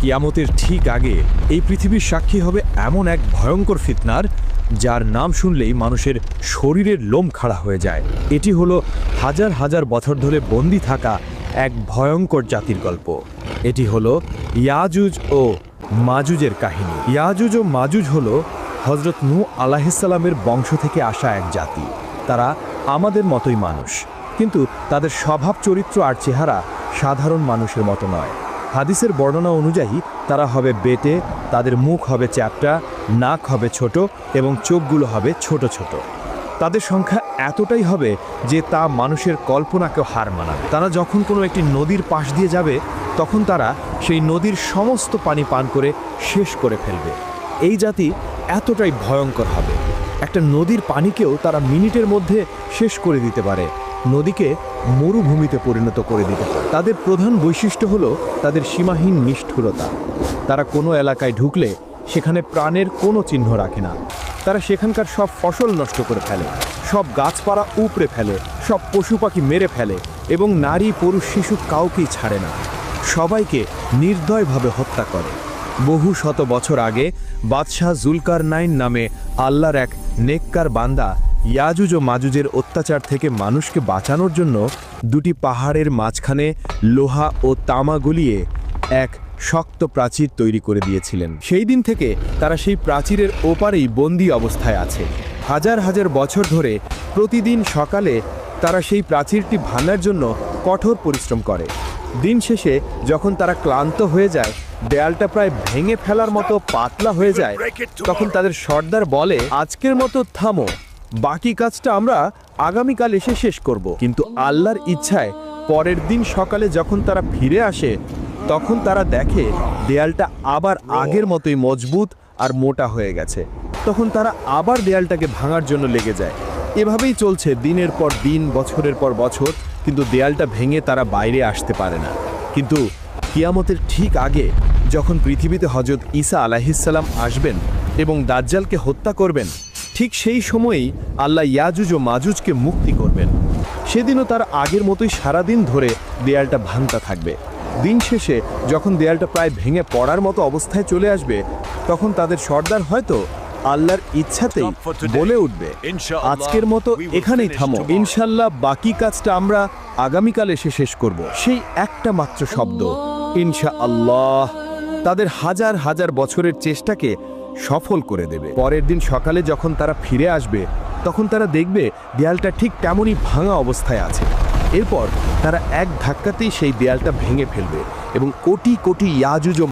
কিয়ামতের ঠিক আগে এই পৃথিবীর সাক্ষী হবে এমন এক ভয়ঙ্কর ফিতনার, যার নাম শুনলেই মানুষের শরীরের লোম খাড়া হয়ে যায়। এটি হলো হাজার হাজার বছর ধরে বন্দী থাকা এক ভয়ঙ্কর জাতির গল্প। এটি হলো ইয়াজুজ ও মাজুজের কাহিনী। ইয়াজুজ ও মাজুজ হলো হযরত নূহ আলাইহিসসালামের বংশ থেকে আসা এক জাতি। তারা আমাদের মতোই মানুষ, কিন্তু তাদের স্বভাব চরিত্র আর চেহারা সাধারণ মানুষের মতো নয়। হাদিসের বর্ণনা অনুযায়ী তারা হবে বেটে, তাদের মুখ হবে চ্যাপ্টা, নাক হবে ছোট এবং চোখগুলো হবে ছোট ছোট। তাদের সংখ্যা এতটাই হবে যে তা মানুষের কল্পনাকেও হার মানাবে। তারা যখন কোনো একটি নদীর পাশ দিয়ে যাবে, তখন তারা সেই নদীর সমস্ত পানি পান করে শেষ করে ফেলবে। এই জাতি এতটাই ভয়ঙ্কর হবে, একটা নদীর পানিকেও তারা মিনিটের মধ্যে শেষ করে দিতে পারে, নদীকে মরুভূমিতে পরিণত করে দিতে পারে। তাদের প্রধান বৈশিষ্ট্য হলো তাদের সীমাহীন নিষ্ঠুরতা। তারা কোনো এলাকায় ঢুকলে সেখানে প্রাণের কোনো চিহ্ন রাখে না। তারা সেখানকার সব ফসল নষ্ট করে ফেলে, সব গাছপালা উপড়ে ফেলে, সব পশু পাখি মেরে ফেলে এবং নারী পুরুষ শিশু কাউকেই ছাড়ে না। সবাইকে নির্দয়ভাবে হত্যা করে। বহু শত বছর আগে বাদশাহ জুলকারনাইন নামে আল্লাহর এক নেককার বান্দা ইয়াজুজ ও মাজুজের অত্যাচার থেকে মানুষকে বাঁচানোর জন্য দুটি পাহাড়ের মাঝখানে লোহা ও তামা গলিয়ে এক শক্ত প্রাচীর তৈরি করে দিয়েছিলেন। সেই দিন থেকে তারা সেই প্রাচীরের ওপারেই বন্দী অবস্থায় আছে। হাজার হাজার বছর ধরে প্রতিদিন সকালে তারা সেই প্রাচীরটি ভাঙার জন্য কঠোর পরিশ্রম করে। দিন শেষে যখন তারা ক্লান্ত হয়ে যায়, দেয়ালটা প্রায় ভেঙে ফেলার মতো পাতলা হয়ে যায়, তখন তাদের সর্দার বলে, আজকের মতো থামো, বাকি কাজটা আমরা আগামীকাল এসে শেষ করব। কিন্তু আল্লাহর ইচ্ছায় পরের দিন সকালে যখন তারা ফিরে আসে, তখন তারা দেখে দেয়ালটা আবার আগের মতোই মজবুত আর মোটা হয়ে গেছে। তখন তারা আবার দেয়ালটাকে ভাঙার জন্য লেগে যায়। এভাবেই চলছে দিনের পর দিন, বছরের পর বছর, কিন্তু দেয়ালটা ভেঙে তারা বাইরে আসতে পারে না। কিন্তু কিয়ামতের ঠিক আগে যখন পৃথিবীতে হযরত ঈসা আলাইহিসসালাম আসবেন এবং দাজ্জালকে হত্যা করবেন, ঠিক সেই সময়েই আল্লাহ ইয়াজুজ ও মাজুজকে মুক্তি করবেন। সেদিনও তার আগের মতোই সারাদিন ধরে দেয়ালটা ভাঙতে থাকবে। দিন শেষে যখন দেয়ালটা প্রায় ভেঙে পড়ার মতো অবস্থায় চলে আসবে, তখন তাদের সর্দার হয়তো আল্লাহর ইচ্ছাতেই বলে উঠবে, আজকের মতো এখানেই থামো, ইনশাল্লাহ বাকি কাজটা আমরা আগামীকাল এসে শেষ করব। সেই একটা মাত্র শব্দ ইনশাআল্লাহ তাদের হাজার হাজার বছরের চেষ্টাকে সফল করে দেবে। পরের দিন সকালে যখন তারা ফিরে আসবে, তখন তারা দেখবে দেয়ালটা ঠিক তেমনই ভাঙা অবস্থায় আছে। এরপর তারা এক ধাক্কাতেই সেই দেয়ালটা ভেঙে ফেলবে এবং কোটি কোটি ইয়াজুজ ও